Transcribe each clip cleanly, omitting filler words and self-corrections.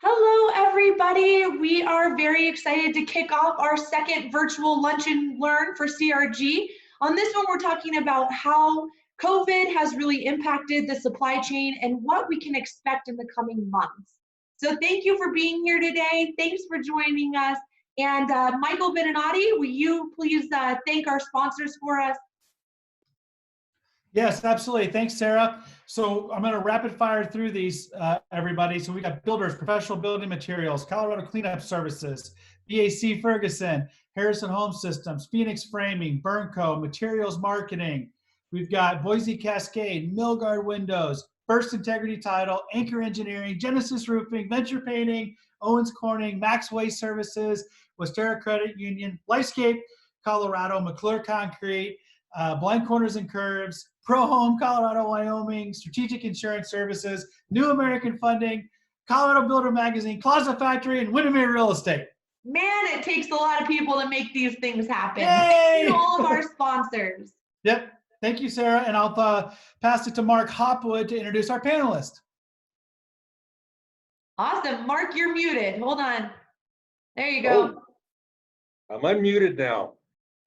Hello, everybody. We are very excited to kick off our second virtual Lunch and Learn for CRG. On this one, we're talking about how COVID has really impacted the supply chain and what we can expect in the coming months. So thank you for being here today. Thanks for joining us. And Michael Beninati, will you please thank our sponsors for us? Yes, absolutely. Thanks, Sarah. So I'm going to rapid fire through these, everybody. So we got Builders, Professional Building Materials, Colorado Cleanup Services, BAC Ferguson, Harrison Home Systems, Phoenix Framing, Burnco, Materials Marketing. We've got Boise Cascade, Milgard Windows, First Integrity Title, Anchor Engineering, Genesis Roofing, Venture Painting, Owens Corning, Max Waste Services, Westera Credit Union, Lifescape Colorado, McClure Concrete, Blind Corners and Curves, Pro Home Colorado, Wyoming, Strategic Insurance Services, New American Funding, Colorado Builder Magazine, Closet Factory, and Windermere Real Estate. Man, it takes a lot of people to make these things happen. Yay! Thank you, all of our sponsors. Yep. Thank you, Sarah. And I'll pass it to Mark Hopwood to introduce our panelist. Awesome. Mark, you're muted. Hold on. There you go. Oh, I'm unmuted now.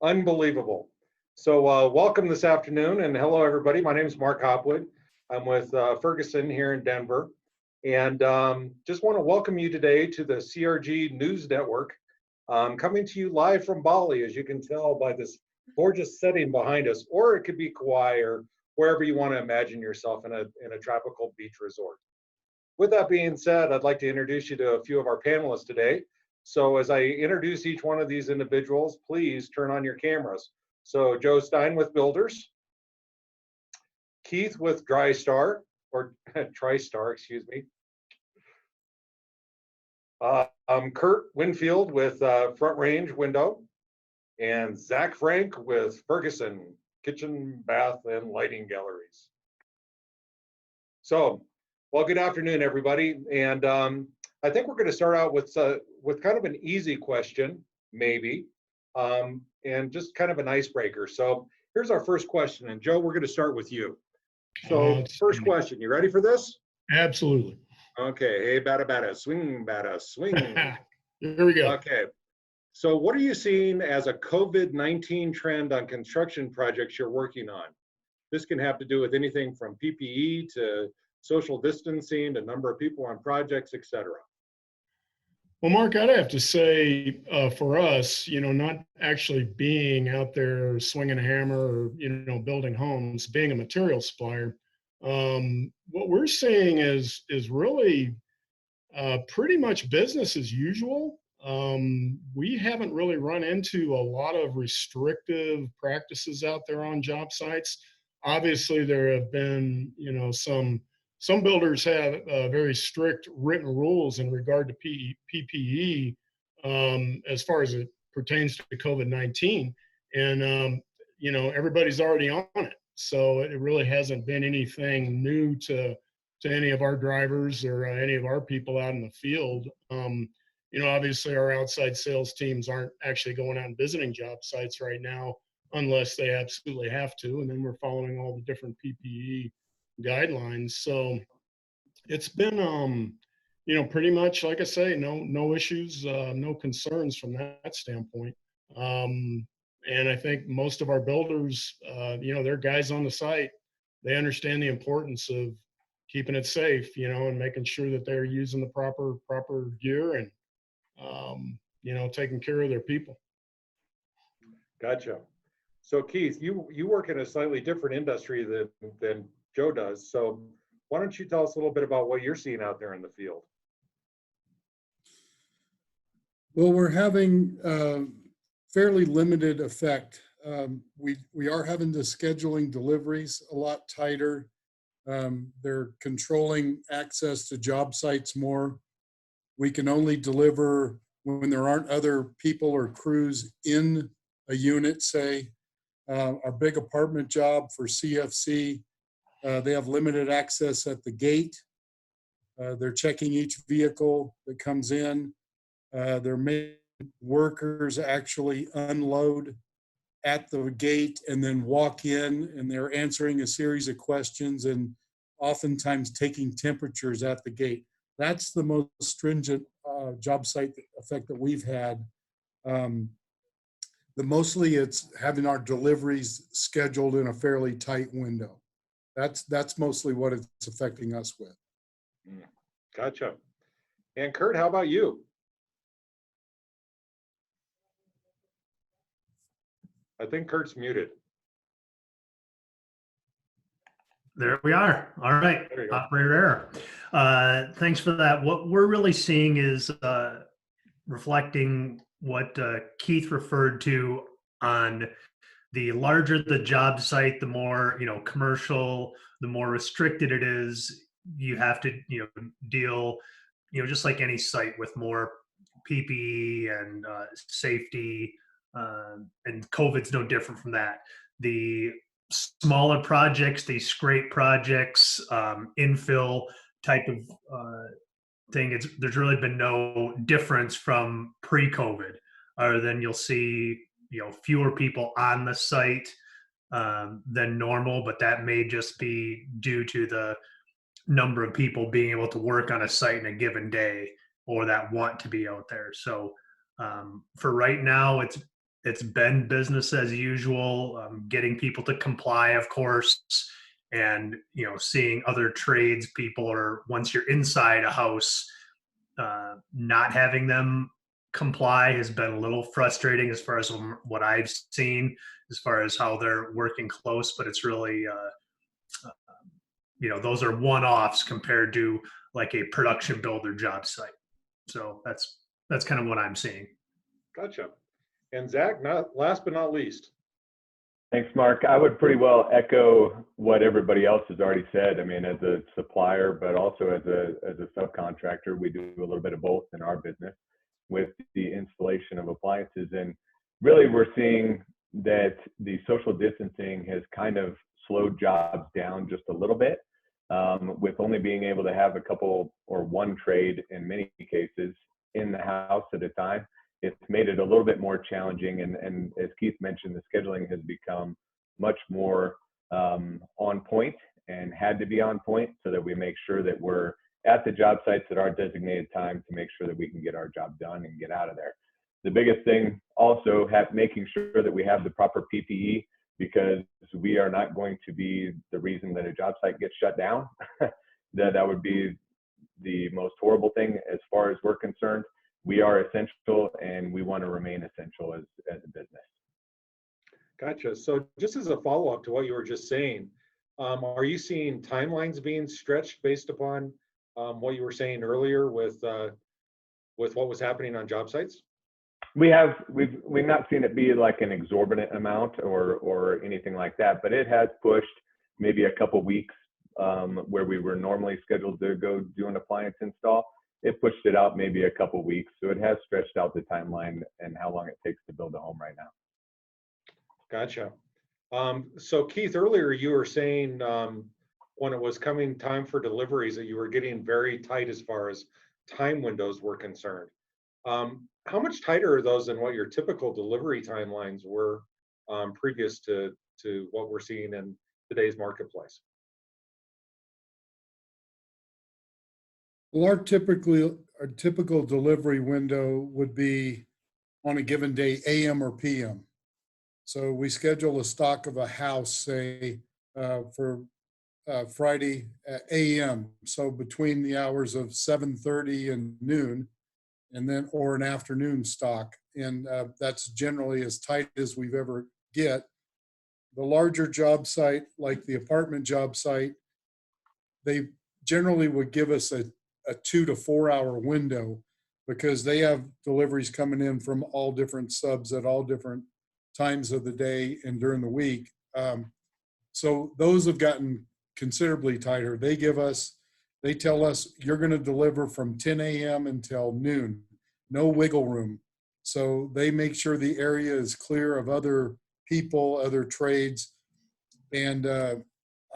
Unbelievable. So welcome this afternoon, and hello everybody. My name is Mark Hopwood. I'm with Ferguson here in Denver, and just want to welcome you today to the CRG News Network. coming to you live from Bali, as you can tell by this gorgeous setting behind us, or it could be Kauai or wherever you want to imagine yourself in a tropical beach resort. With that being said, I'd like to introduce you to a few of our panelists today. So as I introduce each one of these individuals, please turn on your cameras. So Joe Stein with Builders, Keith with TriStar, or TriStar, excuse me. Kurt Winfield with Front Range Window, and Zach Frank with Ferguson Kitchen, Bath, and Lighting Galleries. So, well, good afternoon, everybody. And I think we're going to start out with kind of an easy question, maybe, and just kind of an icebreaker. So here's our first question. And Joe, we're going to start with you. So first question, you ready for this? Absolutely. Okay, hey, bada, swing. Here we go. Okay, so what are you seeing as a COVID-19 trend on construction projects you're working on? This can have to do with anything from PPE to social distancing to number of people on projects, etc. Well, Mark, I'd have to say for us, not actually being out there swinging a hammer or, building homes, being a material supplier, what we're seeing is really pretty much business as usual. We haven't really run into a lot of restrictive practices out there on job sites. Obviously, there have been, some builders have very strict written rules in regard to PPE as far as it pertains to COVID-19. And, everybody's already on it. So it really hasn't been anything new to any of our drivers or any of our people out in the field. Obviously our outside sales teams aren't actually going out and visiting job sites right now unless they absolutely have to. And then we're following all the different PPE guidelines. So it's been, pretty much, like I say, no issues, no concerns from that standpoint. And I think most of our builders, they're guys on the site. They understand the importance of keeping it safe, and making sure that they're using the proper gear and, taking care of their people. Gotcha. So Keith, you work in a slightly different industry than Joe does. So why don't you tell us a little bit about what you're seeing out there in the field? Well, we're having fairly limited effect. We are having to scheduling deliveries a lot tighter. They're controlling access to job sites more. We can only deliver when there aren't other people or crews in a unit, say. Our big apartment job for CFC, they have limited access at the gate. They're checking each vehicle that comes in. They're making workers actually unload at the gate and then walk in, and they're answering a series of questions and oftentimes taking temperatures at the gate. That's the most stringent job site effect that we've had. Mostly it's having our deliveries scheduled in a fairly tight window. That's mostly what it's affecting us with. Gotcha. And Kurt, how about you? I think Kurt's muted. There we are. All right, operator error. Thanks for that. What we're really seeing is reflecting what Keith referred to on the larger the job site, the more, commercial, the more restricted it is. You have to, deal, just like any site, with more PPE and safety, and COVID's no different from that. The smaller projects, these scrape projects, infill type of thing, there's really been no difference from pre-COVID, other than you'll see, fewer people on the site than normal, but that may just be due to the number of people being able to work on a site in a given day, or that want to be out there. So for right now, it's been business as usual, getting people to comply, of course, and seeing other trades people, or once you're inside a house, not having them comply has been a little frustrating as far as what I've seen, as far as how they're working close, but it's really, those are one-offs compared to like a production builder job site. So that's kind of what I'm seeing. Gotcha. And Zach, not last but not least. Thanks, Mark. I would pretty well echo what everybody else has already said. I mean, as a supplier, but also as a subcontractor, we do a little bit of both in our business with the installation of appliances. And really, we're seeing that the social distancing has kind of slowed jobs down just a little bit, with only being able to have a couple or one trade in many cases in the house at a time. It's made it a little bit more challenging. And as Keith mentioned, the scheduling has become much more on point and had to be on point so that we make sure that we're at the job sites at our designated time to make sure that we can get our job done and get out of there. The biggest thing also making sure that we have the proper PPE, because we are not going to be the reason that a job site gets shut down. that would be the most horrible thing as far as we're concerned. We are essential and we want to remain essential as a business. Gotcha. So just as a follow-up to what you were just saying, are you seeing timelines being stretched based upon what you were saying earlier with what was happening on job sites? We've not seen it be like an exorbitant amount or anything like that, but it has pushed maybe a couple weeks where we were normally scheduled to go do an appliance install. It pushed it out maybe a couple weeks. So it has stretched out the timeline and how long it takes to build a home right now. Gotcha. So Keith, earlier you were saying when it was coming time for deliveries that you were getting very tight as far as time windows were concerned. How much tighter are those than what your typical delivery timelines were previous to what we're seeing in today's marketplace? Well, our typical delivery window would be on a given day, AM or PM. So we schedule a stock of a house, say, for Friday at AM. So between the hours of 7:30 and noon, and then or an afternoon stock. And that's generally as tight as we've ever get. The larger job site, like the apartment job site, they generally would give us a 2 to 4 hour window because they have deliveries coming in from all different subs at all different times of the day and during the week. So those have gotten considerably tighter. They tell us you're going to deliver from 10 a.m. until noon, no wiggle room. So they make sure the area is clear of other people, other trades. And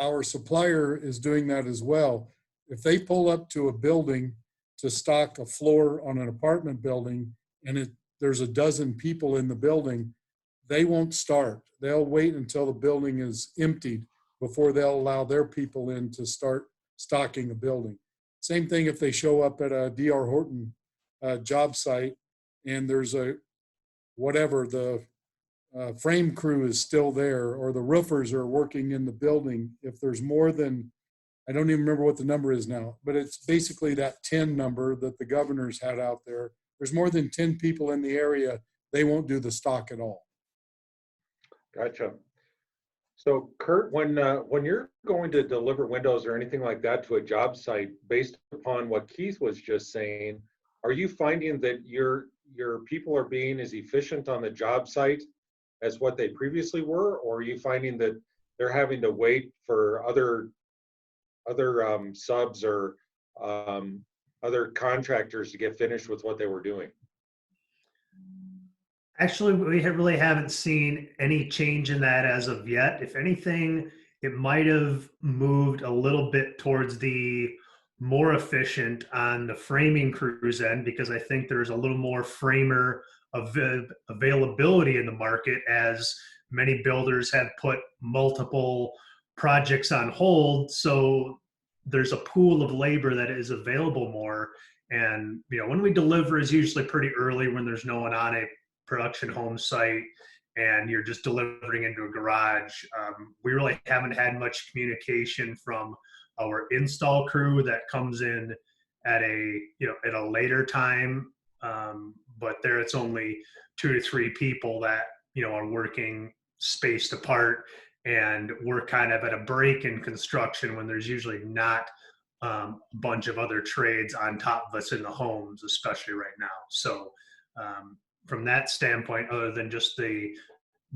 our supplier is doing that as well. If they pull up to a building to stock a floor on an apartment building and there's a dozen people in the building, they won't start. They'll wait until the building is emptied before they'll allow their people in to start stocking a building. Same thing if they show up at a D.R. Horton job site and there's the frame crew is still there or the roofers are working in the building. If there's more than, I don't even remember what the number is now, but it's basically that 10 number that the governors had out there. There's more than 10 people in the area, they won't do the stock at all. Gotcha. So Kurt, when you're going to deliver windows or anything like that to a job site, based upon what Keith was just saying, are you finding that your people are being as efficient on the job site as what they previously were, or are you finding that they're having to wait for other subs or other contractors to get finished with what they were doing? Actually, we really haven't seen any change in that as of yet. If anything, it might have moved a little bit towards the more efficient on the framing crews end, because I think there's a little more framer availability in the market, as many builders have put multiple projects on hold. So there's a pool of labor that is available more. And when we deliver is usually pretty early when there's no one on a production home site and you're just delivering into a garage. We really haven't had much communication from our install crew that comes in at a later time. but there it's only 2 to 3 people that, are working spaced apart, and we're kind of at a break in construction when there's usually not a bunch of other trades on top of us in the homes, especially right now. So from that standpoint, other than just the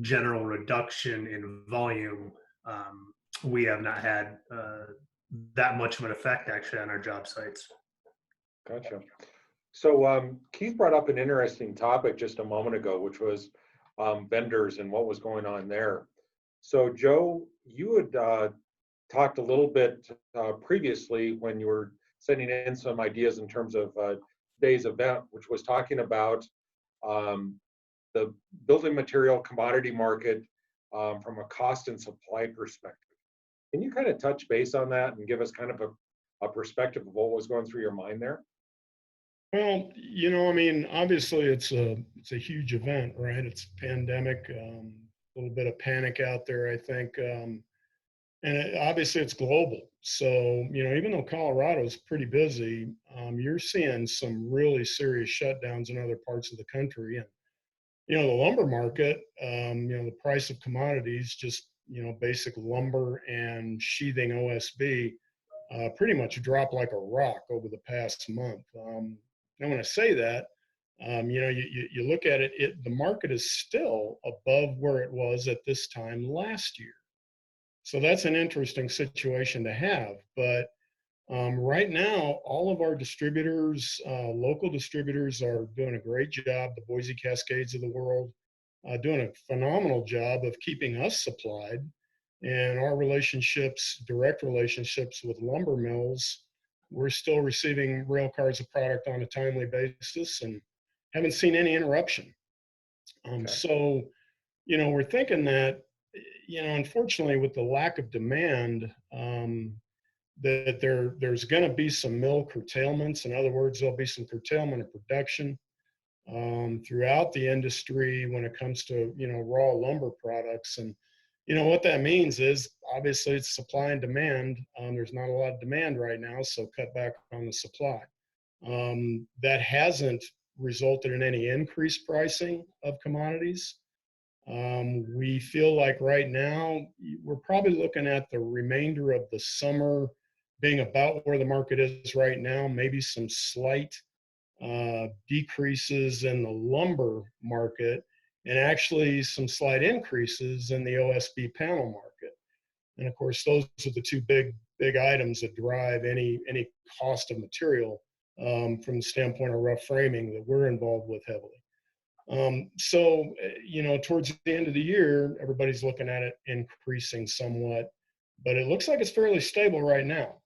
general reduction in volume, we have not had that much of an effect actually on our job sites. Gotcha. So Keith brought up an interesting topic just a moment ago, which was vendors and what was going on there. So Joe, you had talked a little bit previously when you were sending in some ideas in terms of today's event, which was talking about the building material commodity market from a cost and supply perspective. Can you kind of touch base on that and give us kind of a perspective of what was going through your mind there? Well, I mean, obviously it's a huge event, right? It's a pandemic, a little bit of panic out there, I think. And obviously it's global. So, even though Colorado's pretty busy, you're seeing some really serious shutdowns in other parts of the country. And, the lumber market, the price of commodities, just, basic lumber and sheathing OSB, pretty much dropped like a rock over the past month. And when I say that, you look at it, the market is still above where it was at this time last year. So that's an interesting situation to have. But right now, all of our distributors, local distributors, are doing a great job. The Boise Cascades of the world doing a phenomenal job of keeping us supplied. And our relationships, direct relationships with lumber mills, we're still receiving rail cars of product on a timely basis and haven't seen any interruption. Okay. So, we're thinking that, unfortunately, with the lack of demand, that there's going to be some mill curtailments. In other words, there'll be some curtailment of production throughout the industry when it comes to, raw lumber products. And, what that means is obviously it's supply and demand. There's not a lot of demand right now, so cut back on the supply. That hasn't resulted in any increased pricing of commodities. We feel like right now we're probably looking at the remainder of the summer being about where the market is right now, maybe some slight decreases in the lumber market, and actually some slight increases in the OSB panel market. And of course, those are the two big items that drive any cost of material from the standpoint of rough framing that we're involved with heavily. So, towards the end of the year, everybody's looking at it increasing somewhat, but it looks like it's fairly stable right now.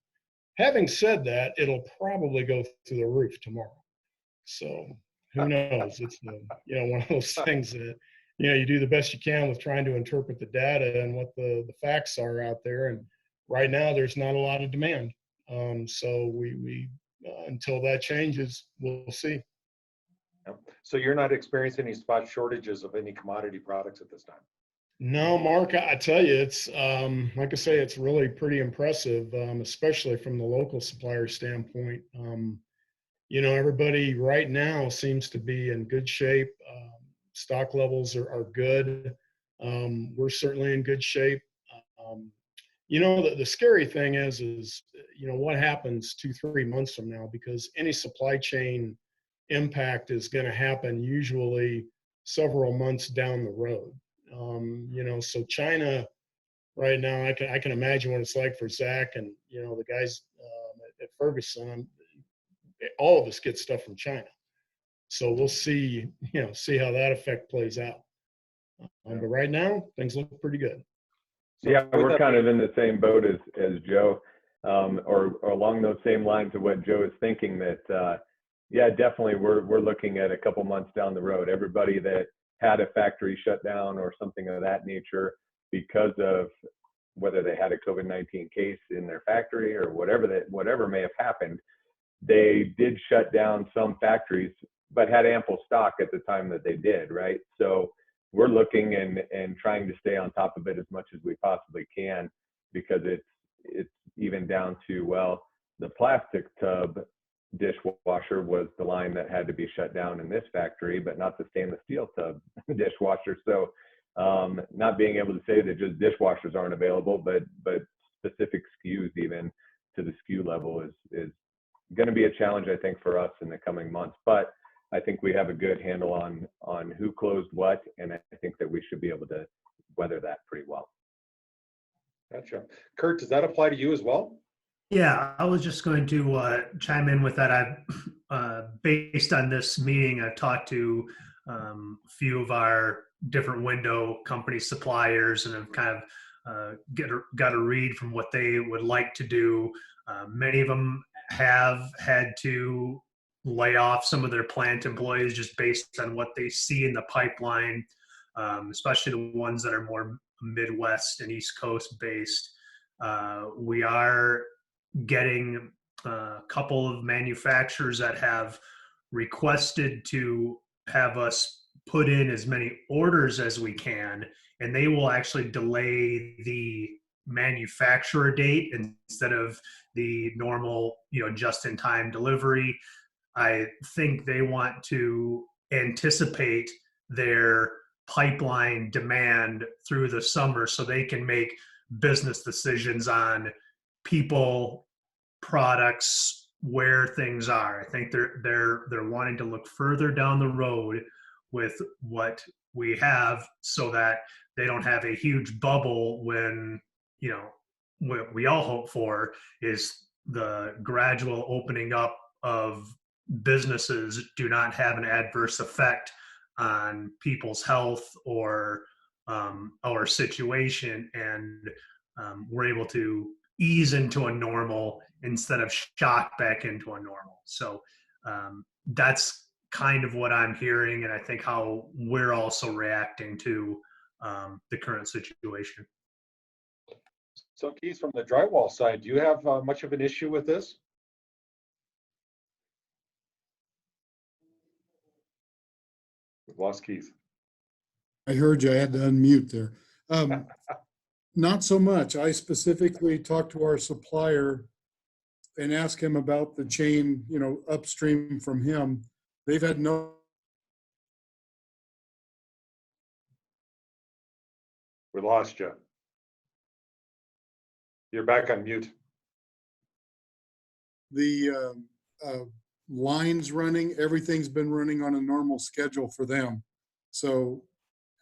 Having said that, it'll probably go through the roof tomorrow. So who knows? It's one of those things that, you do the best you can with trying to interpret the data and what the facts are out there. And right now there's not a lot of demand. So we until that changes, we'll see. So you're not experiencing any spot shortages of any commodity products at this time? No, Mark, I tell you, it's like I say, it's really pretty impressive, especially from the local supplier standpoint. Everybody right now seems to be in good shape. Stock levels are good. We're certainly in good shape. The scary thing is what happens 2-3 months from now, because any supply chain impact is going to happen usually several months down the road. So China right now, I can imagine what it's like for Zach and, the guys at Ferguson. All of us get stuff from China. So we'll see how that effect plays out. But right now, things look pretty good. So yeah, we're kind of in the same boat as Joe, or along those same lines of what Joe is thinking, that, yeah, definitely we're looking at a couple months down the road. Everybody that had a factory shut down or something of that nature because of whether they had a COVID-19 case in their factory or whatever may have happened, they did shut down some factories, but had ample stock at the time that they did, right? So we're looking and trying to stay on top of it as much as we possibly can, because it's even down to, well, the plastic tub dishwasher was the line that had to be shut down in this factory, but not the stainless steel tub dishwasher. So not being able to say that just dishwashers aren't available, but specific SKUs even to the SKU level is going to be a challenge, I think, for us in the coming months. But I think we have a good handle on who closed what, and I think that we should be able to weather that pretty well. Gotcha. Kurt, does that apply to you as well? Yeah, I was just going to chime in with that. I've based on this meeting, I've talked to a few of our different window company suppliers, and have kind of got a read from what they would like to do. Many of them have had to lay off some of their plant employees just based on what they see in the pipeline, especially the ones that are more Midwest and East Coast based. We are getting a couple of manufacturers that have requested to have us put in as many orders as we can, and they will actually delay the manufacturer date instead of the normal, just-in-time delivery. I think they want to anticipate their pipeline demand through the summer so they can make business decisions on people, products, where things are. I think they're wanting to look further down the road with what we have, so that they don't have a huge bubble when, what we all hope for is the gradual opening up of businesses do not have an adverse effect on people's health or our situation, and we're able to ease into a normal instead of shock back into a normal. So that's kind of what I'm hearing, and I think how we're also reacting to the current situation. So Keith, from the drywall side, do you have much of an issue with this? We've lost Keith. I heard you, I had to unmute there. Not so much. I specifically talked to our supplier and asked him about the chain, upstream from him. They've had no. We lost you. You're back on mute. The lines running, everything's been running on a normal schedule for them. So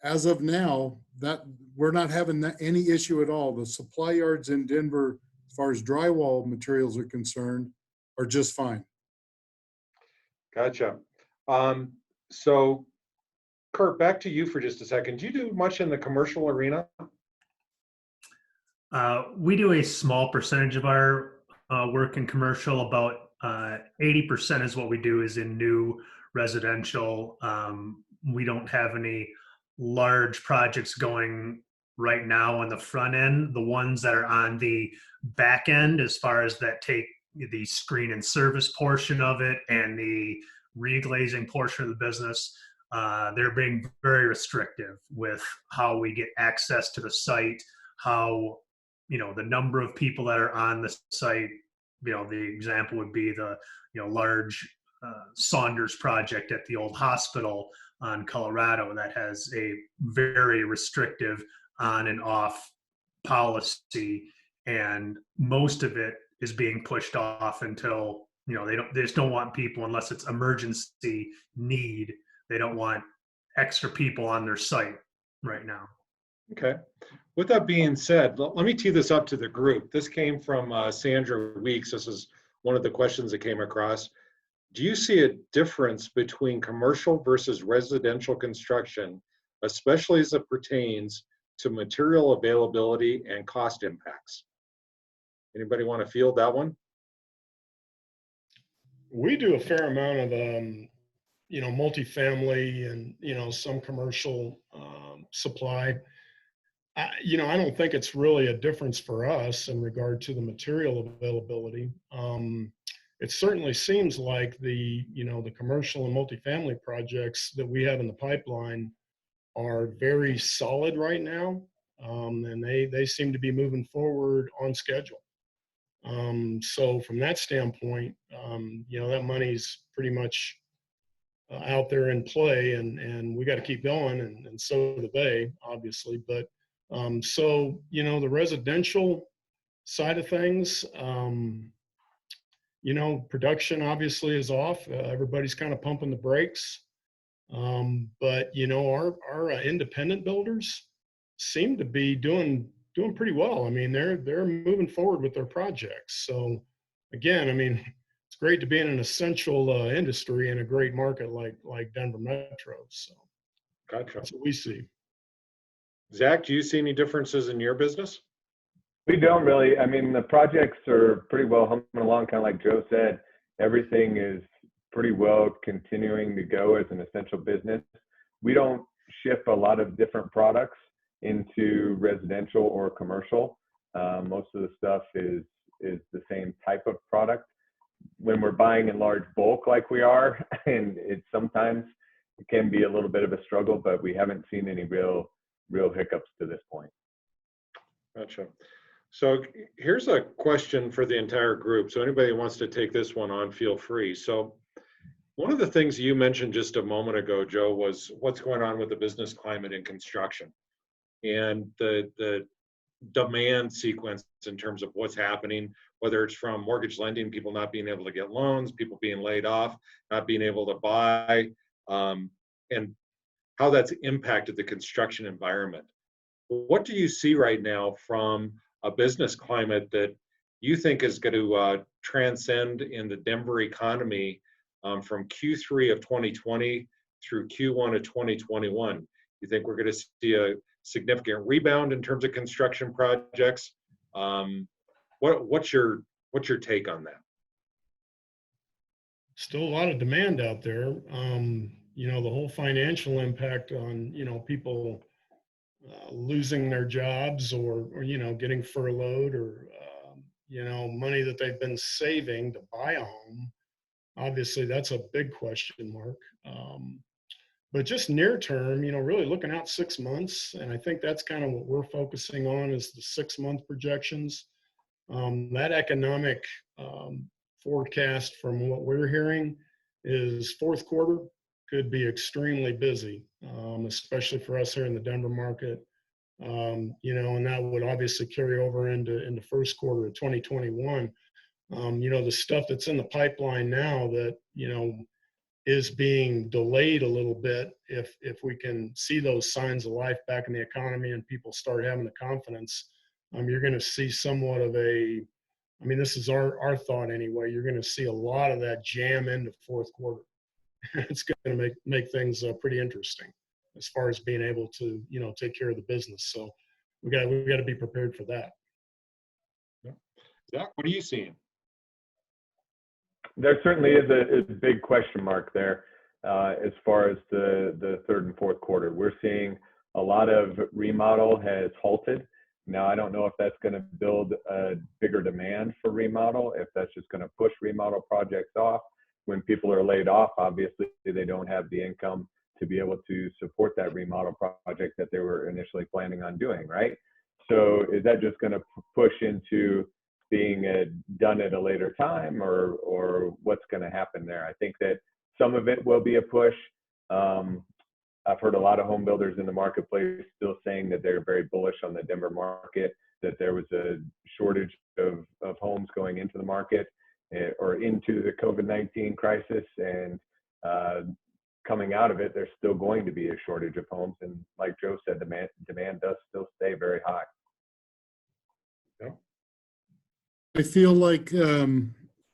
as of now, that we're not having any issue at all. The supply yards in Denver, as far as drywall materials are concerned, are just fine. Gotcha. So Kurt, back to you for just a second. Do you do much in the commercial arena? We do a small percentage of our work in commercial. About 80% is what we do is in new residential. We don't have any large projects going right now on the front end. The ones that are on the back end, as far as that take the screen and service portion of it and the reglazing portion of the business, they're being very restrictive with how we get access to the site, how, the number of people that are on the site. The example would be the, large Saunders project at the old hospital on Colorado that has a very restrictive on and off policy, and most of it is being pushed off until, they just don't want people unless it's emergency need. They don't want extra people on their site right now. Okay. With that being said, let me tee this up to the group. This came from Sandra Weeks. This is one of the questions that came across. Do you see a difference between commercial versus residential construction, especially as it pertains to material availability and cost impacts? Anybody want to field that one? We do a fair amount of, multifamily and, some commercial supply. I don't think it's really a difference for us in regard to the material availability. It certainly seems like the commercial and multifamily projects that we have in the pipeline are very solid right now, and they seem to be moving forward on schedule. So from that standpoint, that money's pretty much out there in play, and we got to keep going, and so do they, obviously. But so the residential side of things, production obviously is off. Everybody's kind of pumping the brakes. But our independent builders seem to be doing pretty well. I mean, they're moving forward with their projects. So again, I mean, it's great to be in an essential industry in a great market like Denver Metro. So Gotcha. that's what we see. Zach, do you see any differences in your business? We don't really. I mean, the projects are pretty well humming along, kind of like Joe said. Everything is pretty well continuing to go as an essential business. We don't ship a lot of different products into residential or commercial. Most of the stuff is the same type of product. When we're buying in large bulk like we are, and sometimes it can be a little bit of a struggle, but we haven't seen any real hiccups to this point. Gotcha. So here's a question for the entire group. So anybody who wants to take this one on, feel free. So one of the things you mentioned just a moment ago, Joe, was what's going on with the business climate in construction and the demand sequence in terms of what's happening, whether it's from mortgage lending, people not being able to get loans, people being laid off, not being able to buy, and how that's impacted the construction environment. What do you see right now from a business climate that you think is going to transcend in the Denver economy from Q3 of 2020 through Q1 of 2021? You think we're going to see a significant rebound in terms of construction projects? What's your take on that? Still a lot of demand out there. The whole financial impact on people losing their jobs or getting furloughed or money that they've been saving to buy a home. Obviously, that's a big question mark. But just near term, really looking out 6 months, and I think that's kind of what we're focusing on is the 6-month projections. That economic forecast from what we're hearing is fourth quarter could be extremely busy, especially for us here in the Denver market. And that would obviously carry over into first quarter of 2021. The stuff that's in the pipeline now that, is being delayed a little bit. If we can see those signs of life back in the economy and people start having the confidence, you're going to see somewhat of this is our thought anyway, you're going to see a lot of that jam into fourth quarter. It's going to make things pretty interesting as far as being able to, take care of the business. So we got to be prepared for that. Zach, what are you seeing? There certainly is a big question mark there as far as the third and fourth quarter. We're seeing a lot of remodel has halted. Now, I don't know if that's going to build a bigger demand for remodel, if that's just going to push remodel projects off. When people are laid off, obviously they don't have the income to be able to support that remodel project that they were initially planning on doing, right? So is that just going to push into being done at a later time, or what's going to happen there? I think that some of it will be a push. I've heard a lot of home builders in the marketplace still saying that they're very bullish on the Denver market, that there was a shortage of homes going into the market or into the COVID-19 crisis, and coming out of it, there's still going to be a shortage of homes. And like Joe said, demand does still stay very high. Yeah. I feel like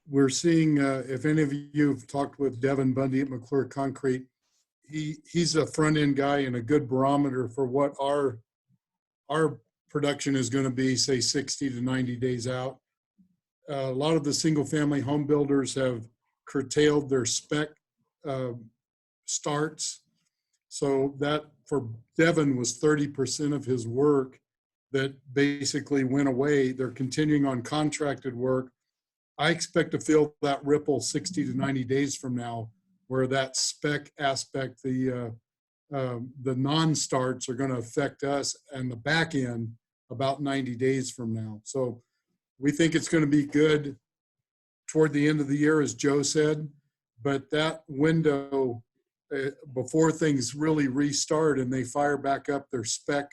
we're seeing, if any of you have talked with Devin Bundy at McClure Concrete, he's a front end guy and a good barometer for what our production is going to be, say 60 to 90 days out. A lot of the single family home builders have curtailed their spec starts. So that for Devin was 30% of his work that basically went away. They're continuing on contracted work. I expect to feel that ripple 60 to 90 days from now, where that spec aspect, the non-starts are going to affect us and the back end about 90 days from now. So We think it's going to be good toward the end of the year, as Joe said, but that window before things really restart and they fire back up their spec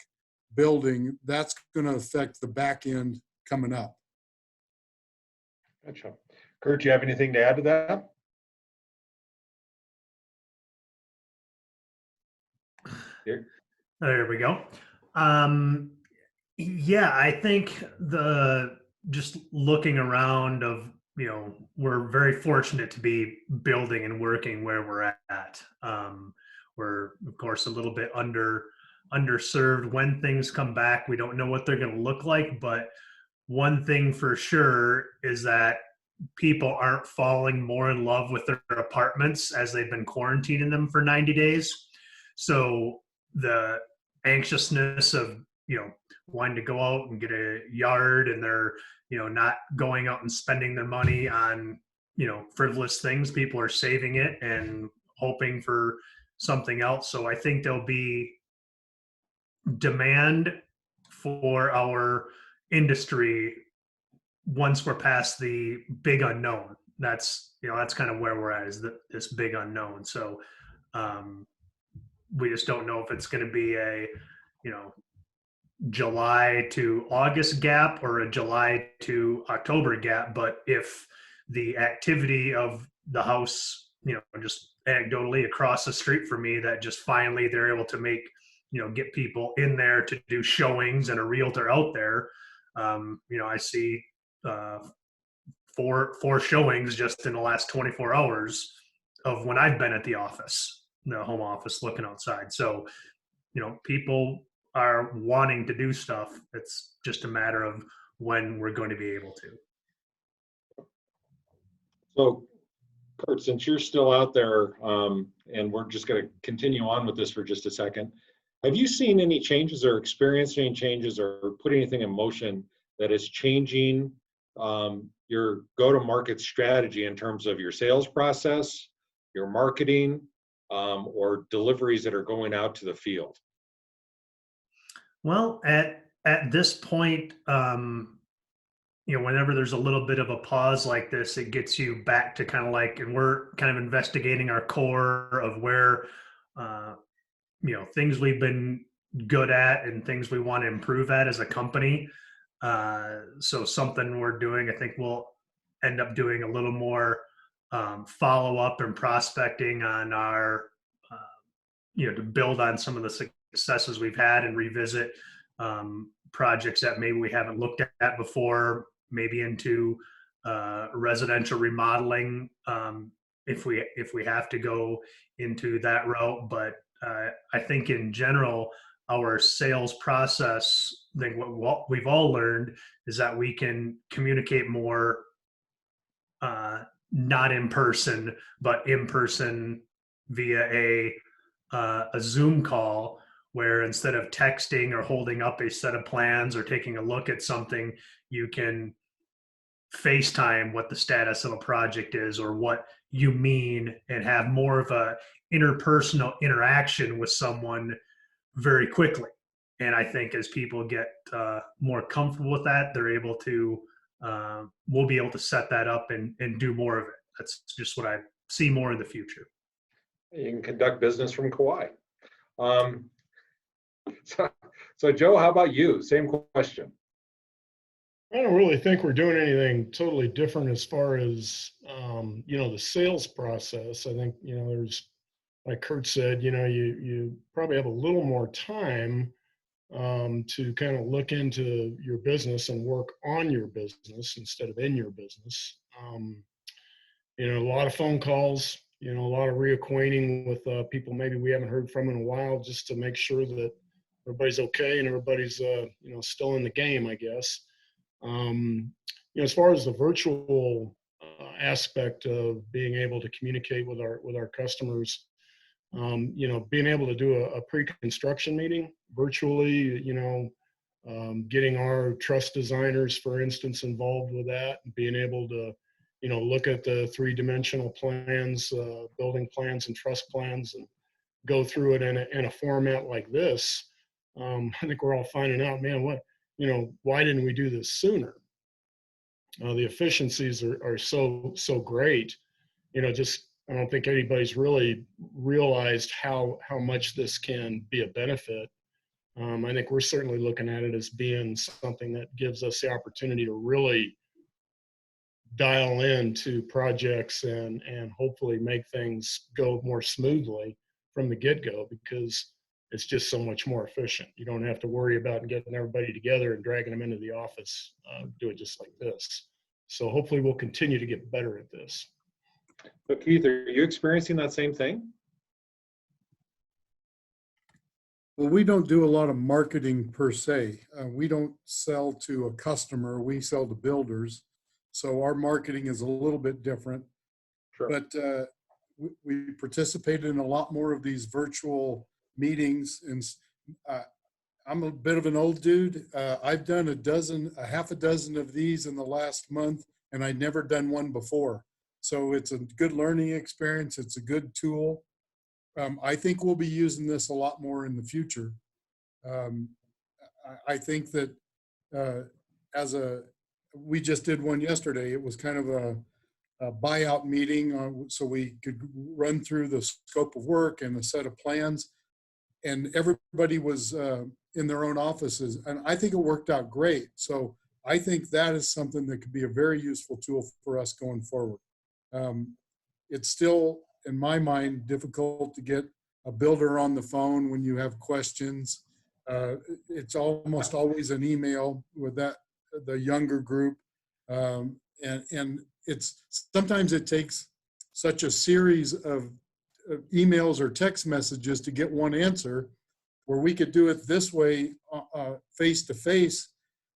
building, that's going to affect the back end coming up. Gotcha. Kurt, do you have anything to add to that? Here. There we go. Yeah, I think just looking around of, we're very fortunate to be building and working where we're at. We're of course a little bit underserved. When things come back, we don't know what they're going to look like, but one thing for sure is that people aren't falling more in love with their apartments as they've been quarantining them for 90 days. So the anxiousness of, wanting to go out and get a yard, and they're, not going out and spending their money on, frivolous things. People are saving it and hoping for something else. So I think there'll be demand for our industry once we're past the big unknown. That's kind of where we're at, is this big unknown. So we just don't know if it's going to be a, July to August gap or a July to October gap. But if the activity of the house, just anecdotally across the street from me, that just finally they're able to make, get people in there to do showings and a realtor out there. I see four showings just in the last 24 hours of when I've been at the office, the home office, looking outside. So, people are wanting to do stuff. It's just a matter of when we're going to be able to. So, Kurt, since you're still out there, and we're just going to continue on with this for just a second, have you seen any changes or experienced any changes or put anything in motion that is changing your go-to-market strategy in terms of your sales process, your marketing, or deliveries that are going out to the field? Well, at this point, whenever there's a little bit of a pause like this, it gets you back to kind of like, and we're kind of investigating our core of where, things we've been good at and things we want to improve at as a company. So something we're doing, I think we'll end up doing a little more follow up and prospecting on our, to build on some of the successes we've had and revisit projects that maybe we haven't looked at before, maybe into residential remodeling if we have to go into that route. But I think in general, our sales process, I think what we've all learned is that we can communicate more not in person, but in person via a Zoom call, where instead of texting or holding up a set of plans or taking a look at something, you can FaceTime what the status of a project is or what you mean, and have more of a interpersonal interaction with someone very quickly. And I think as people get more comfortable with that, they're able to, we'll be able to set that up and do more of it. That's just what I see more in the future. You can conduct business from Kauai. So Joe, how about you? Same question. I don't really think we're doing anything totally different as far as, the sales process. I think, there's, like Kurt said, you probably have a little more time to kind of look into your business and work on your business instead of in your business. A lot of phone calls, a lot of reacquainting with people maybe we haven't heard from in a while, just to make sure that everybody's okay and everybody's, still in the game, I guess. As far as the virtual aspect of being able to communicate with our customers, being able to do a pre-construction meeting virtually, getting our truss designers, for instance, involved with that, and being able to, look at the three-dimensional plans, building plans and truss plans, and go through it in a format like this. I think we're all finding out, man, why didn't we do this sooner? The efficiencies are so great. Just I don't think anybody's really realized how much this can be a benefit. I think we're certainly looking at it as being something that gives us the opportunity to really dial into projects and hopefully make things go more smoothly from the get-go, because it's just so much more efficient. You don't have to worry about getting everybody together and dragging them into the office. Do it just like this. So hopefully we'll continue to get better at this. So Keith, are you experiencing that same thing? Well, we don't do a lot of marketing per se. We don't sell to a customer. We sell to builders. So our marketing is a little bit different. Sure. But we participated in a lot more of these virtual meetings. And I'm a bit of an old dude. I've done a half a dozen of these in the last month, and I'd never done one before. So it's a good learning experience. It's a good tool. I think we'll be using this a lot more in the future. I think that we just did one yesterday. It was kind of a buyout meeting, so we could run through the scope of work and a set of plans. And everybody was in their own offices, and I think it worked out great. So I think that is something that could be a very useful tool for us going forward. It's still, in my mind, difficult to get a builder on the phone when you have questions. It's almost always an email with the younger group. And it's sometimes it takes such a series of emails or text messages to get one answer, where we could do it this way, face to face,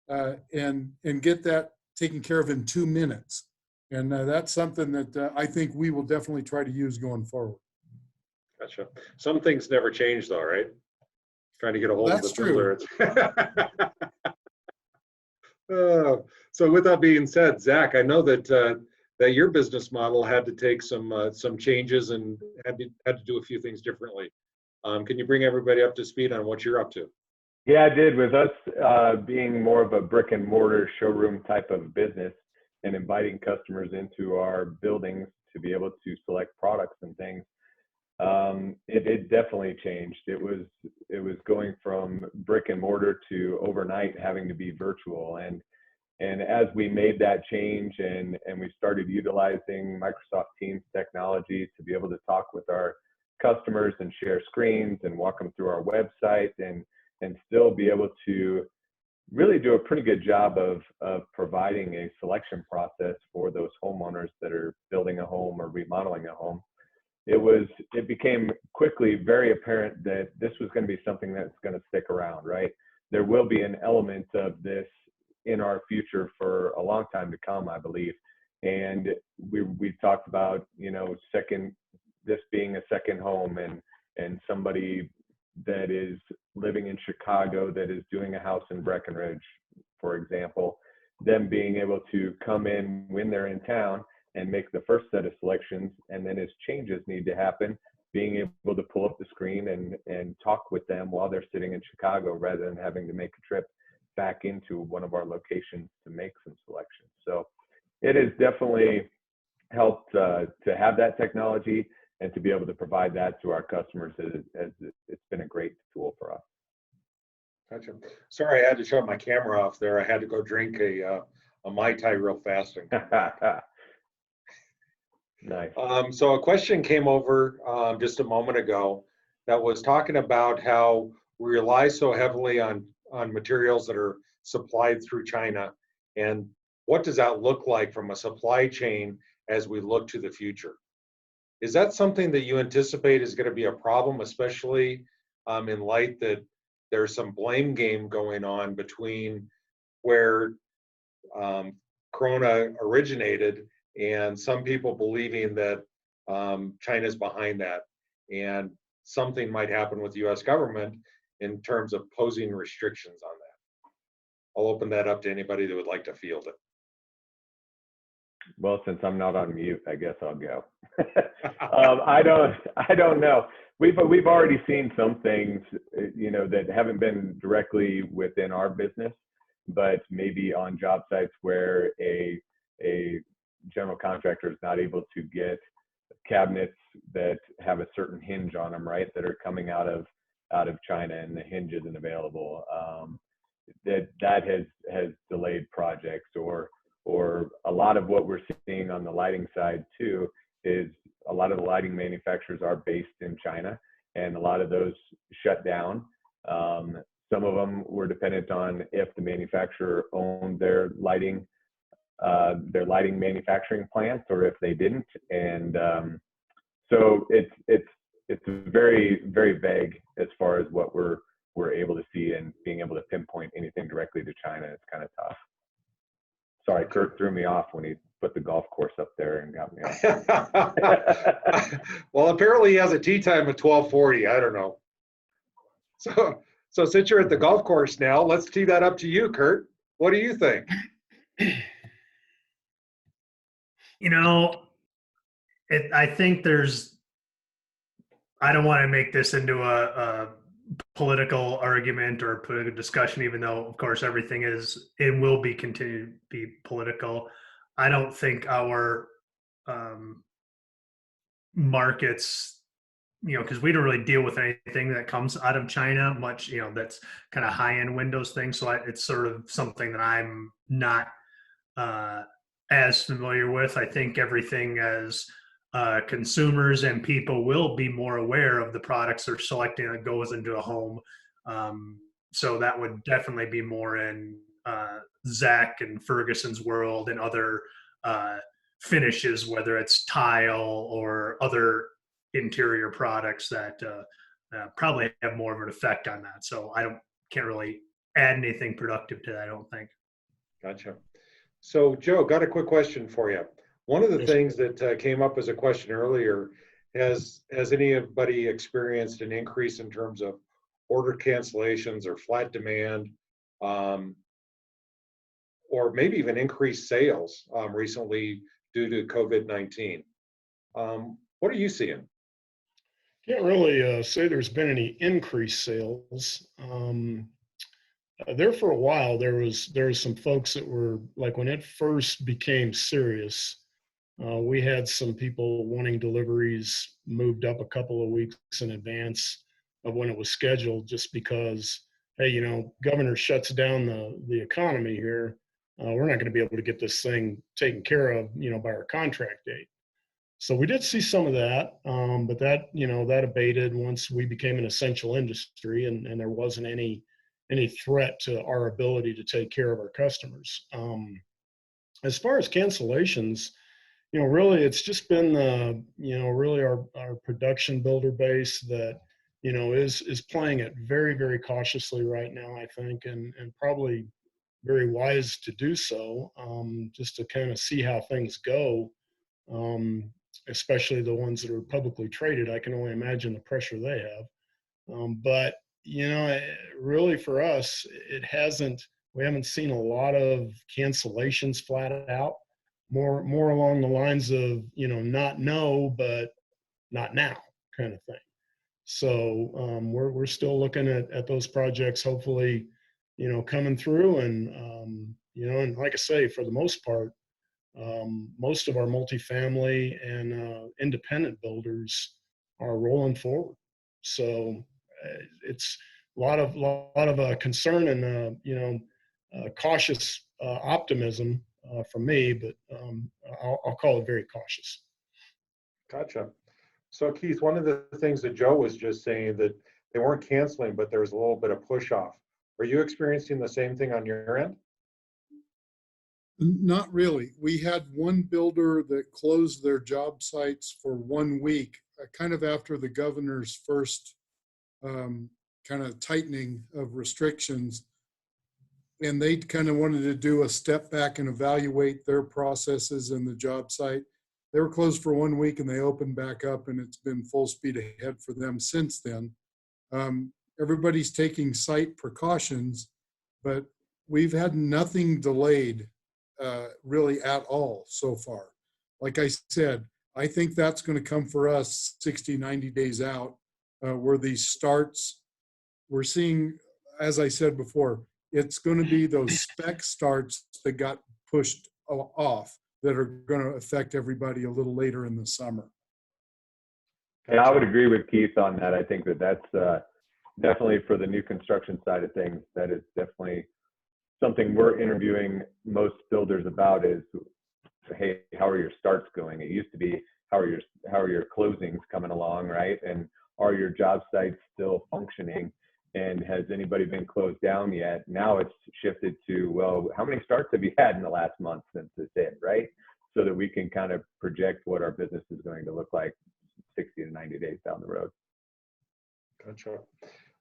and get that taken care of in 2 minutes. And that's something that I think we will definitely try to use going forward. Gotcha. Some things never change though, right? Trying to get a hold of the builder. So with that being said, Zach, I know that that your business model had to take some changes and had to do a few things differently. Can you bring everybody up to speed on what you're up to? Yeah, I did. With us being more of a brick and mortar showroom type of business and inviting customers into our buildings to be able to select products and things, it definitely changed. It was going from brick and mortar to overnight having to be virtual. And as we made that change and we started utilizing Microsoft Teams technology to be able to talk with our customers and share screens and walk them through our website and still be able to really do a pretty good job of providing a selection process for those homeowners that are building a home or remodeling a home, it became quickly very apparent that this was going to be something that's going to stick around, right? There will be an element of this in our future for a long time to come, I believe. And we talked about, this being a second home, and somebody that is living in Chicago that is doing a house in Breckenridge, for example, them being able to come in when they're in town and make the first set of selections, and then as changes need to happen, being able to pull up the screen and talk with them while they're sitting in Chicago rather than having to make a trip back into one of our locations to make some selections. So it has definitely helped to have that technology and to be able to provide that to our customers. It's been a great tool for us. Gotcha. Sorry, I had to shut my camera off there. I had to go drink a Mai Tai real fast. Nice. So a question came over just a moment ago that was talking about how we rely so heavily on materials that are supplied through China, and what does that look like from a supply chain as we look to the future? Is that something that you anticipate is going to be a problem, especially in light that there's some blame game going on between where Corona originated and some people believing that China's behind that, and something might happen with the US government in terms of posing restrictions on that? I'll open that up to anybody that would like to field it. Well, since I'm not on mute, I guess I'll go. I don't know. We've already seen some things, that haven't been directly within our business, but maybe on job sites where a general contractor is not able to get cabinets that have a certain hinge on them, right, that are coming out of China, and the hinge isn't available. That has delayed projects, or a lot of what we're seeing on the lighting side too is a lot of the lighting manufacturers are based in China, and a lot of those shut down. Some of them were dependent on if the manufacturer owned their lighting manufacturing plants, or if they didn't. And so it's very, very vague as far as what we're able to see, and being able to pinpoint anything directly to China. It's kind of tough. Sorry, Kurt threw me off when he put the golf course up there and got me off. Well, apparently he has a tee time at 12:40. I don't know. So since you're at the golf course now, let's tee that up to you, Kurt. What do you think? I think I don't want to make this into a political argument or political discussion, even though, of course, everything is and will be continue to be political. I don't think our markets, because we don't really deal with anything that comes out of China much, that's kind of high-end Windows thing. So it's sort of something that I'm not as familiar with. I think everything as consumers and people will be more aware of the products they're selecting that goes into a home. So that would definitely be more in Zach and Ferguson's world, and other finishes, whether it's tile or other interior products that probably have more of an effect on that. So can't really add anything productive to that, I don't think. Gotcha. So Joe, got a quick question for you. One of the Yes. things that came up as a question earlier, has anybody experienced an increase in terms of order cancellations or flat demand, or maybe even increased sales recently due to COVID-19? What are you seeing? Can't really say there's been any increased sales. There for a while, there was some folks that were like, when it first became serious, we had some people wanting deliveries moved up a couple of weeks in advance of when it was scheduled, just because, hey, governor shuts down the economy here. We're not going to be able to get this thing taken care of, by our contract date. So we did see some of that, but that, that abated once we became an essential industry, and there wasn't any threat to our ability to take care of our customers. As far as cancellations, really it's just been really our production builder base that, is playing it very, very cautiously right now, I think, and probably very wise to do so, just to kind of see how things go, especially the ones that are publicly traded. I can only imagine the pressure they have. But, really for us, we haven't seen a lot of cancellations flat out, more along the lines of, not no, but not now kind of thing. So we're still looking at those projects, hopefully, coming through, and, and like I say, for the most part, most of our multifamily and independent builders are rolling forward. So it's a lot of concern and cautious optimism from me, but I'll call it very cautious. Gotcha. So Keith, one of the things that Joe was just saying, that they weren't canceling, but there was a little bit of push off. Are you experiencing the same thing on your end? Not really. We had one builder that closed their job sites for 1 week, kind of after the governor's first kind of tightening of restrictions. And they kind of wanted to do a step back and evaluate their processes in the job site. They were closed for 1 week and they opened back up, and it's been full speed ahead for them since then. Everybody's taking site precautions, but we've had nothing delayed really at all so far. Like I said, I think that's going to come for us 60, 90 days out, where these starts, we're seeing, as I said before, it's going to be those spec starts that got pushed off that are going to affect everybody a little later in the summer. And I would agree with Keith on that. I think that that's definitely for the new construction side of things. That is definitely something we're interviewing most builders about is, hey, how are your starts going? It used to be, how are your closings coming along, right? And are your job sites still functioning? And has anybody been closed down yet? Now it's shifted to, well, how many starts have you had in the last month since this hit, right? So that we can kind of project what our business is going to look like 60 to 90 days down the road. Gotcha.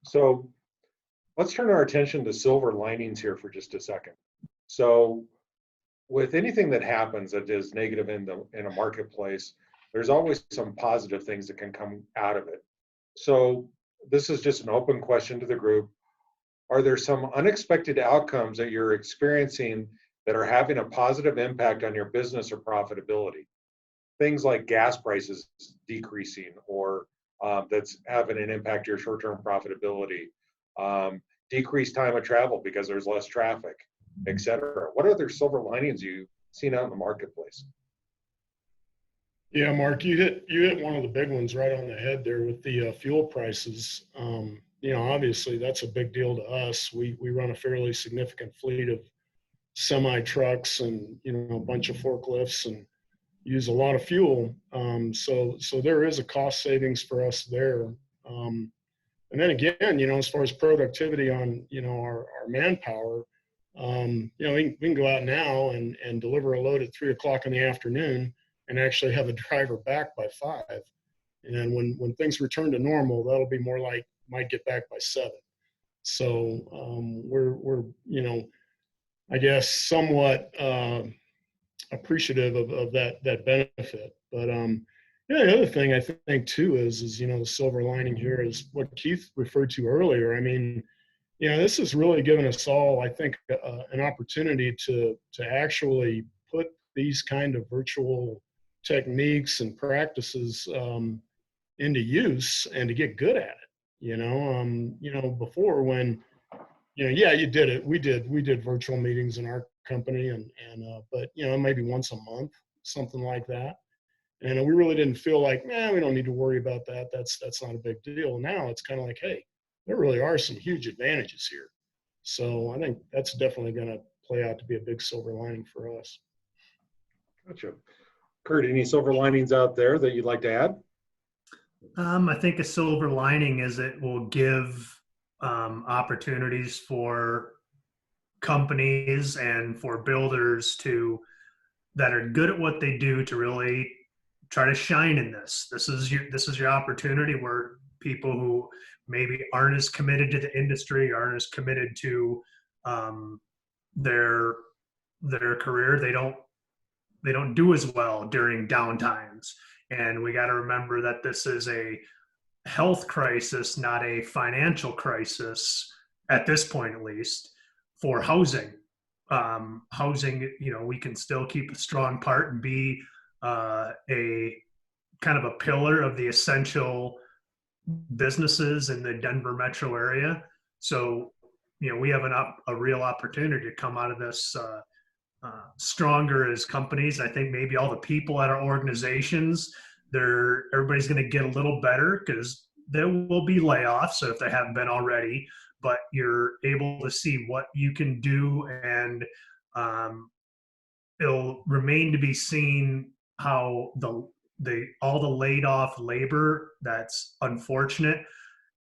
So let's turn our attention to silver linings here for just a second. So with anything that happens that is negative in a marketplace, there's always some positive things that can come out of it. So this is just an open question to the group. Are there some unexpected outcomes that you're experiencing that are having a positive impact on your business or profitability? Things like gas prices decreasing, or that's having an impact to your short-term profitability, decreased time of travel because there's less traffic, et cetera. What other silver linings you've seen out in the marketplace? Yeah, Mark, you hit one of the big ones right on the head there with the fuel prices. Obviously that's a big deal to us. We run a fairly significant fleet of semi trucks and a bunch of forklifts and use a lot of fuel. So there is a cost savings for us there. And then again, as far as productivity on our manpower, we can go out now and deliver a load at 3 o'clock in the afternoon and actually have a driver back by 5. And when things return to normal, that'll be more like might get back by 7. So we're I guess somewhat appreciative of that benefit. But the other thing I think too is the silver lining here is what Keith referred to earlier. I mean, this has really given us all, I think, an opportunity to actually put these kind of virtual techniques and practices into use and to get good at it. Before when, you did it. We did virtual meetings in our company but maybe once a month, something like that. And we really didn't feel like, we don't need to worry about that. That's not a big deal. Now it's kind of like, hey, there really are some huge advantages here. So I think that's definitely going to play out to be a big silver lining for us. Gotcha. Kurt, any silver linings out there that you'd like to add? I think a silver lining is it will give opportunities for companies and for builders that are good at what they do to really try to shine in this. This is your opportunity where people who maybe aren't as committed to the industry, aren't as committed to their career, they don't do as well during downtimes. And we got to remember that this is a health crisis, not a financial crisis at this point, at least, for housing. Housing, we can still keep a strong part and be a kind of a pillar of the essential businesses in the Denver metro area. So, we have a real opportunity to come out of this stronger as companies. I think maybe all the people at our organizations, everybody's going to get a little better because there will be layoffs, so if they haven't been already, but you're able to see what you can do, and it'll remain to be seen how all the laid off labor that's unfortunate,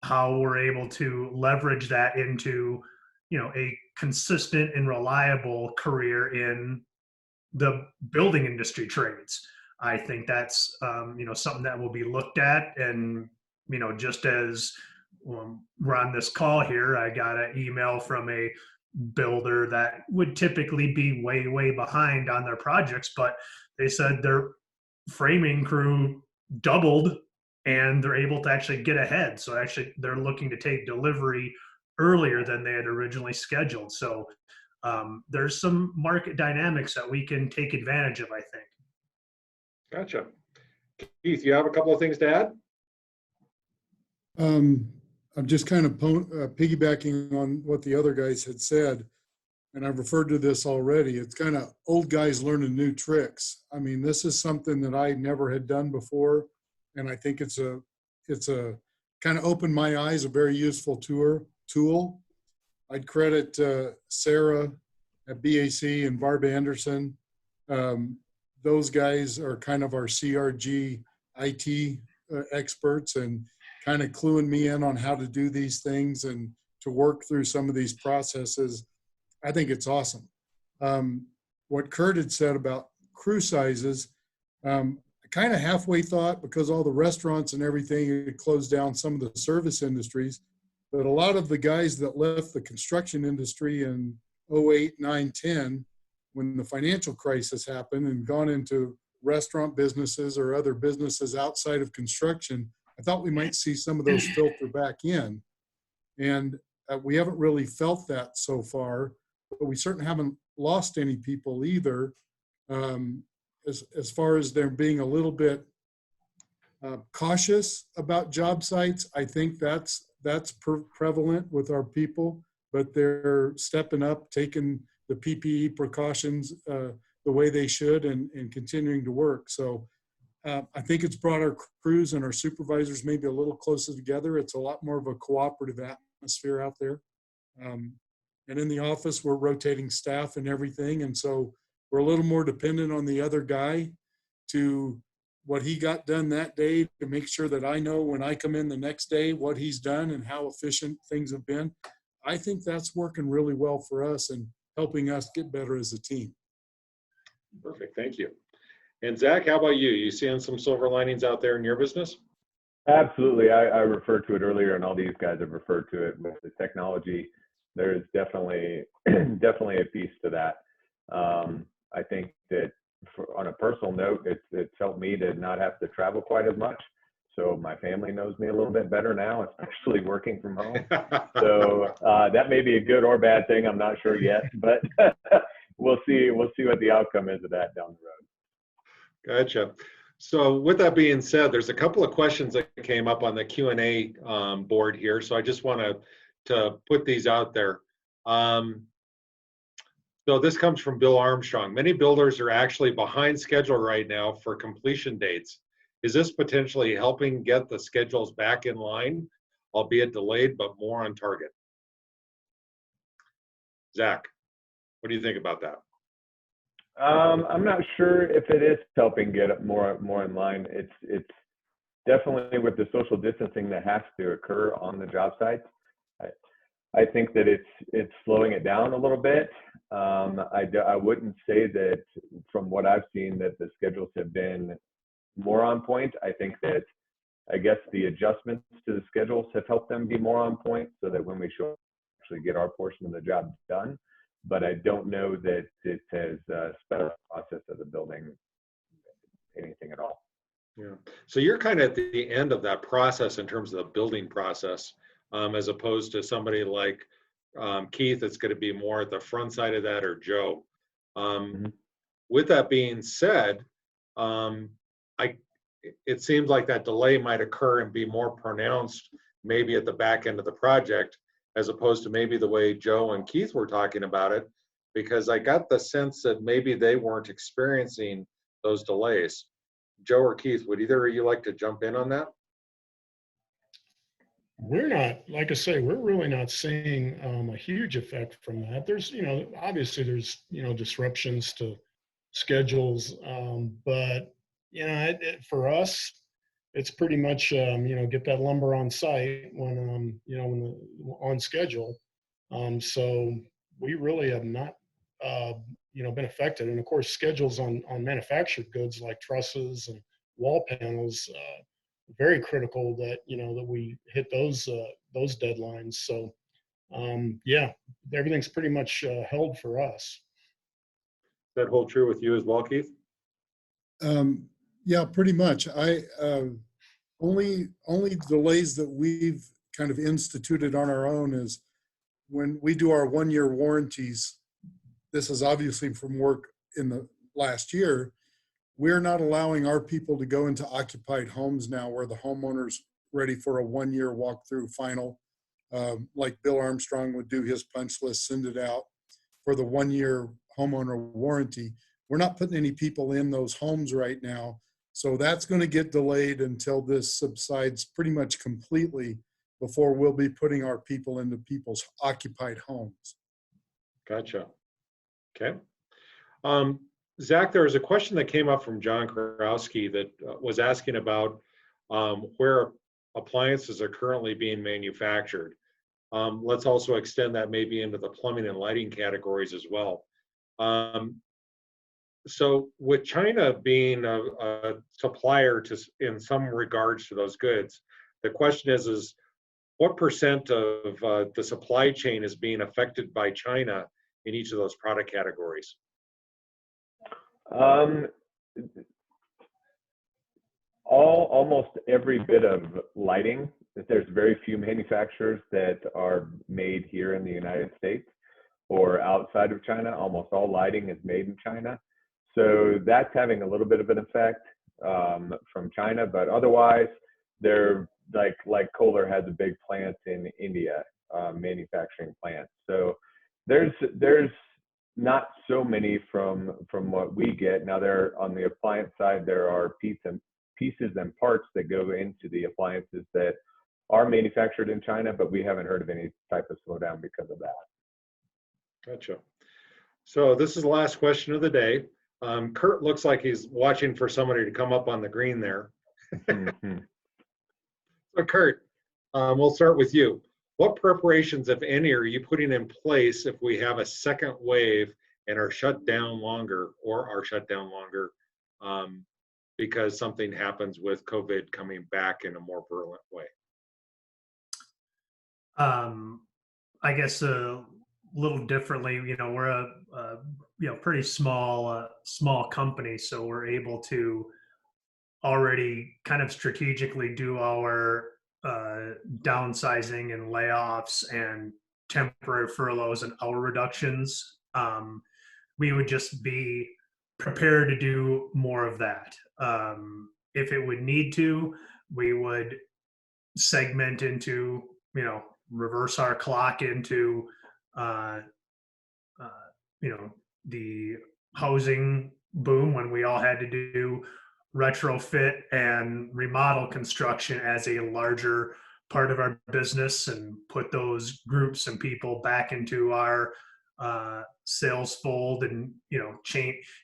how we're able to leverage that into a consistent and reliable career in the building industry trades. I think that's something that will be looked at. And just as we're on this call here, I got an email from a builder that would typically be way behind on their projects, but they said their framing crew doubled and they're able to actually get ahead. So actually they're looking to take delivery earlier than they had originally scheduled. So there's some market dynamics that we can take advantage of, I think. Gotcha. Keith, you have a couple of things to add? I'm just kind of piggybacking on what the other guys had said, and I've referred to this already. It's kind of old guys learning new tricks. I mean, this is something that I never had done before, and I think it's a kind of opened my eyes, a very useful tool. I'd credit Sarah at BAC and Barb Anderson. Those guys are kind of our CRG IT experts and kind of cluing me in on how to do these things and to work through some of these processes. I think it's awesome. What Kurt had said about crew sizes, I kind of halfway thought, because all the restaurants and everything had closed down some of the service industries, but a lot of the guys that left the construction industry in 08, 9, 10, when the financial crisis happened and gone into restaurant businesses or other businesses outside of construction, I thought we might see some of those filter back in. And we haven't really felt that so far, but we certainly haven't lost any people either. As far as there being a little bit cautious about job sites, I think that's prevalent with our people, but they're stepping up, taking the PPE precautions the way they should and continuing to work. So I think it's brought our crews and our supervisors maybe a little closer together. It's a lot more of a cooperative atmosphere out there. And in the office, we're rotating staff and everything. And so we're a little more dependent on the other guy to what he got done that day to make sure that I know when I come in the next day what he's done and how efficient things have been. I think that's working really well for us and helping us get better as a team. Perfect, thank you. And Zach, how about you? You seeing some silver linings out there in your business? Absolutely. I referred to it earlier, and all these guys have referred to it with the technology. There's definitely a piece to that. I think that on a personal note, it's helped me to not have to travel quite as much. So my family knows me a little bit better now, especially working from home. So that may be a good or bad thing. I'm not sure yet, but we'll see. We'll see what the outcome is of that down the road. Gotcha. So with that being said, there's a couple of questions that came up on the Q&A board here. So I just want to put these out there. So this comes from Bill Armstrong. Many builders are actually behind schedule right now for completion dates. Is this potentially helping get the schedules back in line, albeit delayed, but more on target? Zach, what do you think about that? I'm not sure if it is helping get it more in line. It's definitely with the social distancing that has to occur on the job sites. I think that it's slowing it down a little bit. I wouldn't say that from what I've seen that the schedules have been more on point. I think that the adjustments to the schedules have helped them be more on point so that when we actually get our portion of the job done. But I don't know that it has sped up the process of the building anything at all. Yeah. So you're kind of at the end of that process in terms of the building process, as opposed to somebody like Keith that's going to be more at the front side of that, or Joe. With that being said, it seems like that delay might occur and be more pronounced maybe at the back end of the project, as opposed to maybe the way Joe and Keith were talking about it, because I got the sense that maybe they weren't experiencing those delays. Joe or Keith, would either of you like to jump in on that? We're not, like I say, we're really not seeing a huge effect from that. There's, obviously there's, disruptions to schedules, but, for us, it's pretty much, get that lumber on site when on schedule. So we really have not, been affected. And of course, schedules on manufactured goods like trusses and wall panels, very critical that, that we hit those deadlines. So yeah, everything's pretty much held for us. Does that hold true with you as well, Keith? Yeah, pretty much. Only delays that we've kind of instituted on our own is when we do our 1-year warranties. This is obviously from work in the last year. We're not allowing our people to go into occupied homes now where the homeowner's ready for a 1-year walkthrough final. like Bill Armstrong would do his punch list, send it out for the 1-year homeowner warranty. We're not putting any people in those homes right now. So that's going to get delayed until this subsides pretty much completely before we'll be putting our people into people's occupied homes. Gotcha. Okay. Zach, there was a question that came up from John Karowski that was asking about where appliances are currently being manufactured. Let's also extend that maybe into the plumbing and lighting categories as well. So with China being a supplier to, in some regards to those goods, the question is what percent of the supply chain is being affected by China in each of those product categories? Almost every bit of lighting. There's very few manufacturers that are made here in the United States or outside of China. Almost all lighting is made in China. So that's having a little bit of an effect from China, but otherwise they're like Kohler has a big plant in India, manufacturing plant. So there's not so many from what we get. Now there on the appliance side, there are pieces and parts that go into the appliances that are manufactured in China, but we haven't heard of any type of slowdown because of that. Gotcha. So this is the last question of the day. Kurt looks like he's watching for somebody to come up on the green there. Mm-hmm. So Kurt, we'll start with you. What preparations, if any, are you putting in place if we have a second wave and are shut down longer because something happens with COVID coming back in a more virulent way? I guess a little differently, you know, we're a pretty small company, so we're able to already kind of strategically do our downsizing and layoffs and temporary furloughs and hour reductions. We would just be prepared to do more of that. If it would need to, we would segment into, reverse our clock into, the housing boom when we all had to do retrofit and remodel construction as a larger part of our business and put those groups and people back into our sales fold and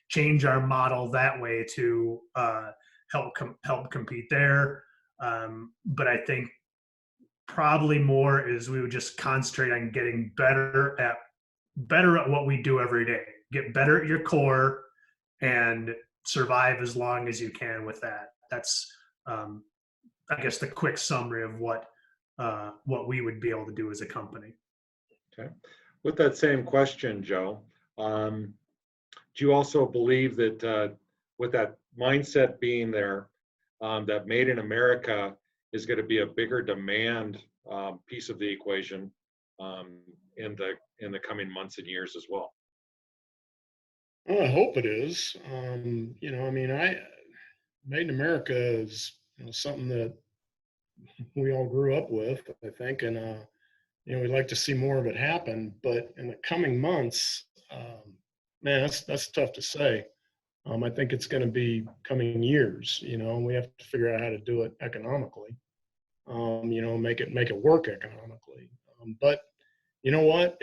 change our model that way to help compete there. But I think probably more is we would just concentrate on getting better at what we do every day. Get better at your core and survive as long as you can with that. That's I guess the quick summary of what we would be able to do as a company. Okay. With that same question, Joe, do you also believe that with that mindset being there, that Made in America is going to be a bigger demand piece of the equation in the coming months and years as well? Well, I hope it is. Made in America is something that we all grew up with, I think, and we'd like to see more of it happen. But in the coming months, man, that's tough to say. I think it's going to be coming years. We have to figure out how to do it economically. Make it work economically. But you know what?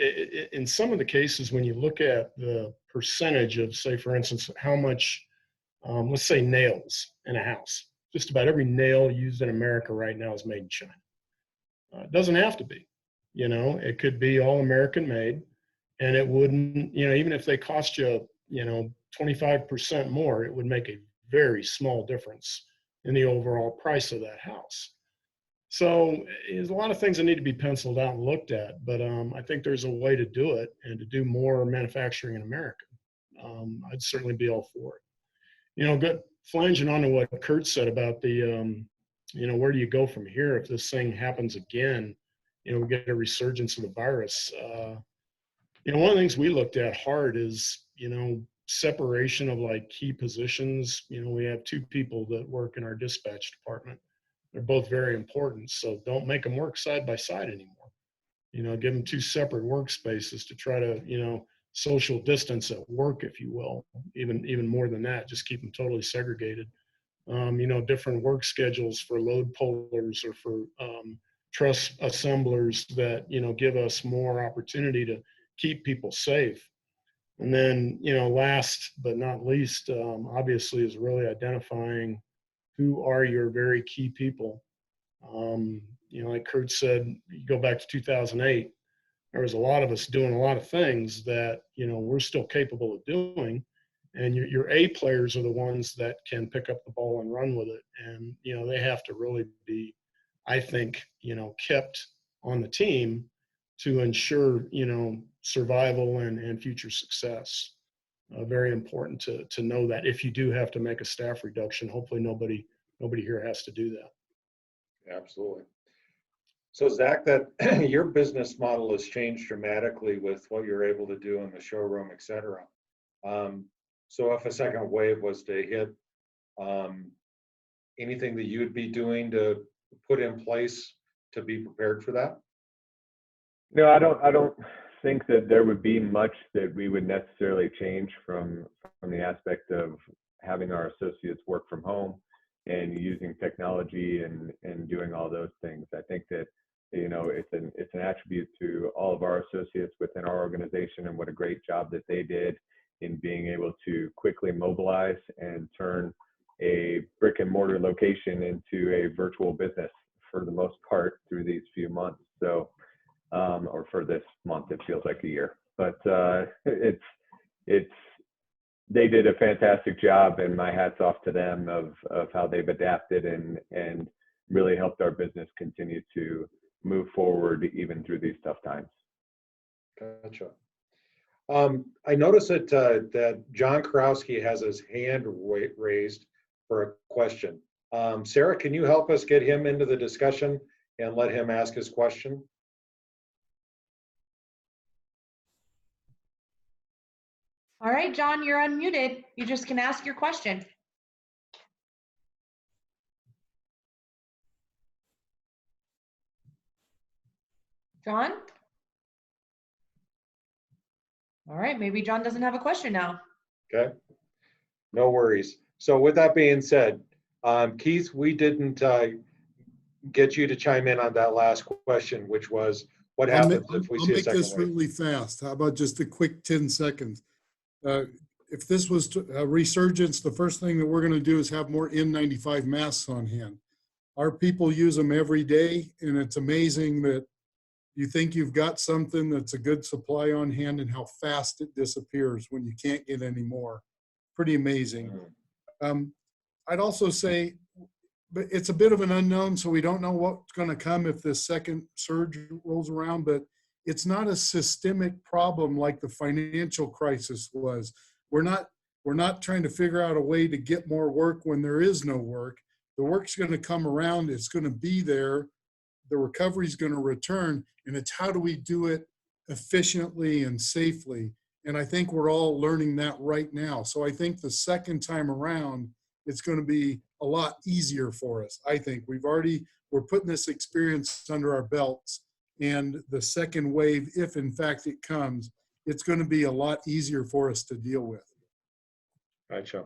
In some of the cases, when you look at the percentage of, say, for instance, how much, let's say, nails in a house, just about every nail used in America right now is made in China. It doesn't have to be. It could be all American made, and it wouldn't, even if they cost you, 25% more, it would make a very small difference in the overall price of that house. So there's a lot of things that need to be penciled out and looked at, but I think there's a way to do it and to do more manufacturing in America. I'd certainly be all for it. Good flanging on to what Kurt said about the, where do you go from here if this thing happens again? We get a resurgence of the virus. One of the things we looked at hard is, separation of like key positions. We have 2 people that work in our dispatch department. They're both very important, so don't make them work side by side anymore. give them 2 separate workspaces to try to, social distance at work, if you will, even more than that, just keep them totally segregated. Different work schedules for load pullers or for truss assemblers that, give us more opportunity to keep people safe. And then, last but not least, obviously is really identifying who are your very key people. Like Kurt said, you go back to 2008, there was a lot of us doing a lot of things that, we're still capable of doing. And your A players are the ones that can pick up the ball and run with it. And, they have to really be, I think, kept on the team to ensure, survival and future success. Very important to know that if you do have to make a staff reduction, hopefully nobody here has to do that. Absolutely. So Zach, that your business model has changed dramatically with what you're able to do in the showroom, et cetera. So if a second wave was to hit, anything that you'd be doing to put in place to be prepared for that? No, I don't think that there would be much that we would necessarily change from the aspect of having our associates work from home and using technology and doing all those things. I think that, it's an attribute to all of our associates within our organization, and what a great job that they did in being able to quickly mobilize and turn a brick and mortar location into a virtual business for the most part through these few months. So, or for this month, it feels like a year, but they did a fantastic job, and my hat's off to them of how they've adapted and really helped our business continue to move forward even through these tough times. Gotcha. I noticed that John Karowski has his hand raised for a question. Sarah, can you help us get him into the discussion and let him ask his question? All right, John, you're unmuted. You just can ask your question. John? All right, maybe John doesn't have a question now. Okay, no worries. So with that being said, Keith, we didn't get you to chime in on that last question, which was what happens if we see a second wave? I'll make this really fast. How about just a quick 10 seconds? If this was a resurgence, the first thing that we're going to do is have more N95 masks on hand. Our people use them every day, and it's amazing that you think you've got something that's a good supply on hand and how fast it disappears when you can't get any more. Pretty amazing. I'd also say, but it's a bit of an unknown, so we don't know what's going to come if this second surge rolls around, but it's not a systemic problem like the financial crisis was. We're not trying to figure out a way to get more work when there is no work. The work's going to come around, it's going to be there, the recovery is going to return, and it's how do we do it efficiently and safely. And I think we're all learning that right now. So I think the second time around, it's going to be a lot easier for us. I think we're putting this experience under our belts, and the second wave, if in fact it comes, it's going to be a lot easier for us to deal with. Gotcha.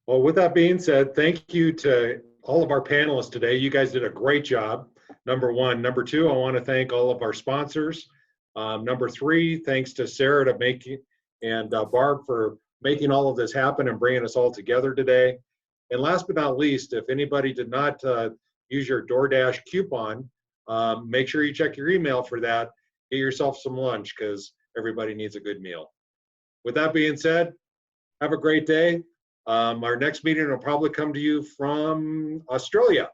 Well, with that being said, thank you to all of our panelists today. You guys did a great job. Number one. Number two, I want to thank all of our sponsors. Number three, thanks to Sarah and Barb for making all of this happen and bringing us all together today. And last but not least, if anybody did not use your DoorDash coupon, make sure you check your email for that. Get yourself some lunch because everybody needs a good meal. With that being said, have a great day. Our next meeting will probably come to you from Australia.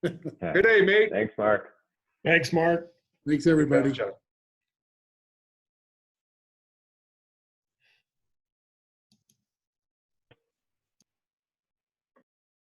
Good day, mate. Thanks, Mark. Thanks, Mark. Thanks, everybody. Gotcha.